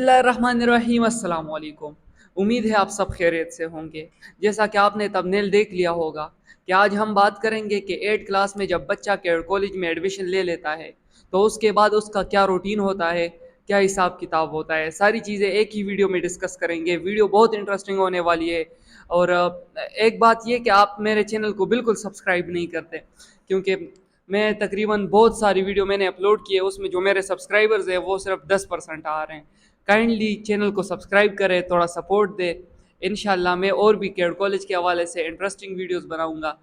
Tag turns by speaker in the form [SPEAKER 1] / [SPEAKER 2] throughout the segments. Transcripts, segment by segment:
[SPEAKER 1] बिस्मिल्लाहिर्रहमानिर्रहीम। अस्सलाम वालेकुम। उम्मीद है आप सब खैरियत से होंगे। जैसा कि आपने थंबनेल देख लिया होगा कि आज हम बात करेंगे कि 8 क्लास में जब बच्चा के कॉलेज में एडमिशन ले लेता है तो उसके बाद उसका क्या रूटीन होता है, क्या हिसाब किताब होता है, सारी चीज़ें एक ही वीडियो में डिस्कस करेंगे। वीडियो बहुत इंटरेस्टिंग होने वाली है। और एक बात ये कि आप मेरे चैनल को बिल्कुल सब्सक्राइब नहीं करते, क्योंकि मैं तकरीबन बहुत सारी वीडियो मैंने अपलोड की है, उसमें जो मेरे सब्सक्राइबर्स हैं वो सिर्फ 10% आ रहे हैं। काइंडली चैनल को सब्सक्राइब करें, थोड़ा सपोर्ट दे। इंशाल्लाह मैं और भी केड कॉलेज के हवाले से इंटरेस्टिंग वीडियोस बनाऊंगा।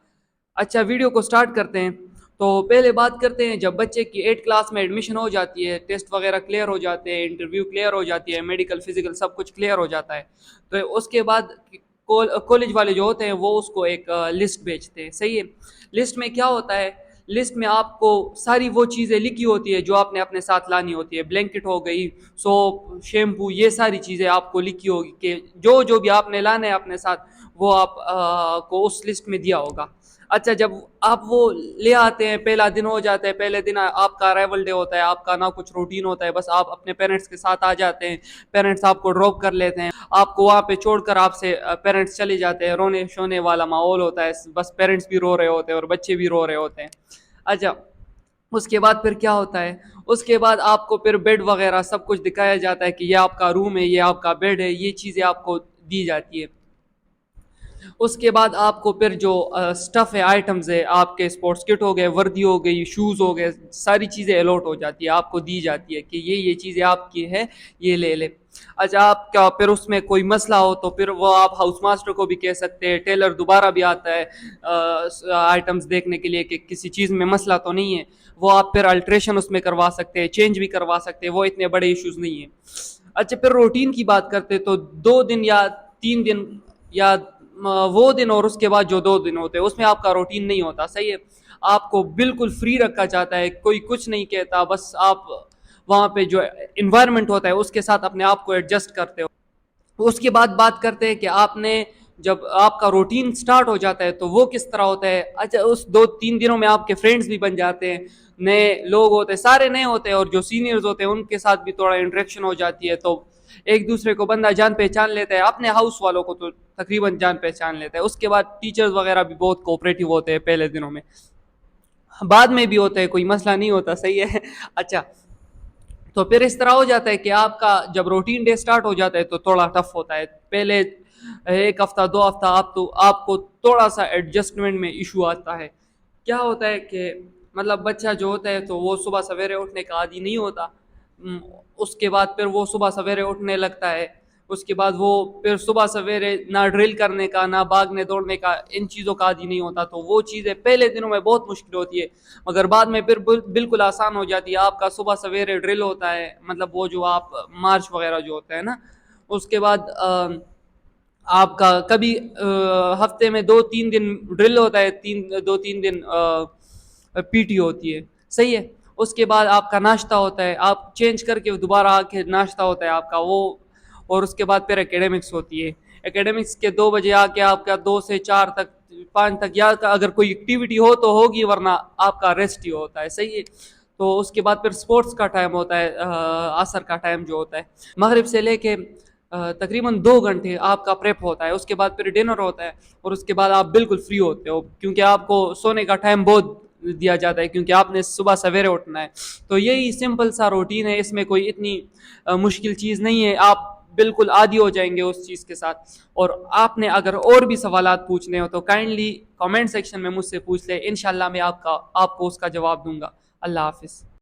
[SPEAKER 1] अच्छा, वीडियो को स्टार्ट करते हैं। तो पहले बात करते हैं, जब बच्चे की 8 क्लास में एडमिशन हो जाती है, टेस्ट वगैरह क्लियर हो जाते हैं, इंटरव्यू क्लियर हो जाती है, मेडिकल फिजिकल सब कुछ क्लियर हो जाता है, तो उसके बाद कॉलेज वाले जो होते हैं वो उसको एक लिस्ट भेजते हैं। सही है। लिस्ट में क्या होता है, लिस्ट में आपको सारी वो चीज़ें लिखी होती है जो आपने अपने साथ लानी होती है। ब्लैंकेट हो गई, सोप, शैम्पू, ये सारी चीज़ें आपको लिखी होगी कि जो जो भी आपने लाना है अपने साथ वो आप को उस लिस्ट में दिया होगा। अच्छा, जब आप वो ले आते हैं, पहला दिन हो जाता है, पहले दिन आपका अराइवल डे होता है, आपका ना कुछ रूटीन होता है, बस आप अपने पेरेंट्स के साथ आ जाते हैं, पेरेंट्स आपको ड्रॉप कर लेते हैं, आपको वहाँ पे छोड़कर आपसे पेरेंट्स चले जाते हैं। रोने शोने वाला माहौल होता है, बस पेरेंट्स भी रो रहे होते हैं और बच्चे भी रो रहे होते हैं। अच्छा, उसके बाद फिर क्या होता है, उसके बाद आपको फिर बेड वगैरह सब कुछ दिखाया जाता है कि ये आपका रूम है, ये आपका बेड है, ये चीज़ें आपको दी जाती है। उसके बाद आपको फिर जो स्टफ़ है, आइटम्स है, आपके स्पोर्ट्स किट हो गए, वर्दी हो गई, शूज़ हो गए, सारी चीज़ें अलॉट हो जाती है, आपको दी जाती है कि ये चीज़ें आपकी है, ये ले ले। अच्छा, आपका फिर उसमें कोई मसला हो तो फिर वो आप हाउस मास्टर को भी कह सकते हैं। टेलर दोबारा भी आता है आइटम्स देखने के लिए कि किसी चीज़ में मसला तो नहीं है, वो आप फिर अल्ट्रेशन उसमें करवा सकते हैं, चेंज भी करवा सकते हैं, वो इतने बड़े इश्यूज़ नहीं है। अच्छा, फिर रूटीन की बात करते हैं तो 2 दिन या 3 दिन या वो दिन और उसके बाद जो 2 दिन होते हैं उसमें आपका रूटीन नहीं होता। सही है। आपको बिल्कुल फ्री रखा जाता है, कोई कुछ नहीं कहता, बस आप वहाँ पे जो इन्वायरमेंट होता है उसके साथ अपने आप को एडजस्ट करते हो। उसके बाद बात करते हैं कि आपने जब आपका रूटीन स्टार्ट हो जाता है तो वो किस तरह होता है। अच्छा, उस 2-3 दिनों में आपके फ्रेंड्स भी बन जाते हैं, नए लोग होते हैं, सारे नए होते हैं, और जो सीनियर्स होते हैं उनके साथ भी थोड़ा इंटरेक्शन हो जाती है, तो एक दूसरे को बंदा जान पहचान लेता है। अपने हाउस वालों को तो तकरीबन जान पहचान लेता है। उसके बाद टीचर्स वगैरह भी बहुत कोऑपरेटिव होते हैं पहले दिनों में, बाद में भी होते हैं, कोई मसला नहीं होता। सही है। अच्छा, तो फिर इस तरह हो जाता है कि आपका जब रूटीन डे स्टार्ट हो जाता है तो थोड़ा टफ होता है। पहले 1 हफ्ता 2 हफ्ता आपको थोड़ा सा एडजस्टमेंट में इशू आता है। क्या होता है कि मतलब बच्चा जो होता है तो वो सुबह सवेरे उठने का आदी नहीं होता। उम, उसके बाद फिर वो सुबह सवेरे उठने लगता है। उसके बाद वो फिर सुबह सवेरे ना ड्रिल करने का, ना भागने दौड़ने का, इन चीज़ों का आदी नहीं होता, तो वो चीज़ें पहले दिनों में बहुत मुश्किल होती है, मगर बाद में फिर बिल्कुल आसान हो जाती है। आपका सुबह सवेरे ड्रिल होता है, मतलब वो जो आप मार्च वगैरह जो होता है ना, उसके बाद आपका कभी हफ्ते में 2-3 दिन ड्रिल होता है, 2-3 दिन पीटी होती है। सही है। उसके बाद आपका नाश्ता होता है, आप चेंज करके दोबारा आके नाश्ता होता है आपका वो। और उसके बाद फिर एकेडमिक्स होती है। एकेडमिक्स के 2 बजे आके आपका 2 से 4 तक, 5 तक, या अगर कोई एक्टिविटी हो तो होगी, वरना आपका रेस्ट ही होता है। सही है। तो उसके बाद फिर स्पोर्ट्स का टाइम होता है, असर का टाइम जो होता है, मगरिब से लेके तकरीबन 2 घंटे आपका प्रेप होता है। उसके बाद फिर डिनर होता है, और उसके बाद आप बिल्कुल फ्री होते हो, क्योंकि आपको सोने का टाइम बहुत दिया जाता है, क्योंकि आपने सुबह सवेरे उठना है। तो यही सिंपल सा रूटीन है, इसमें कोई इतनी मुश्किल चीज़ नहीं है। आप बिल्कुल आदी हो जाएंगे उस चीज़ के साथ। और आपने अगर और भी सवालात पूछने हो तो काइंडली कमेंट सेक्शन में मुझसे पूछ ले, इंशाल्लाह मैं आपको उसका जवाब दूंगा। अल्लाह हाफिज़।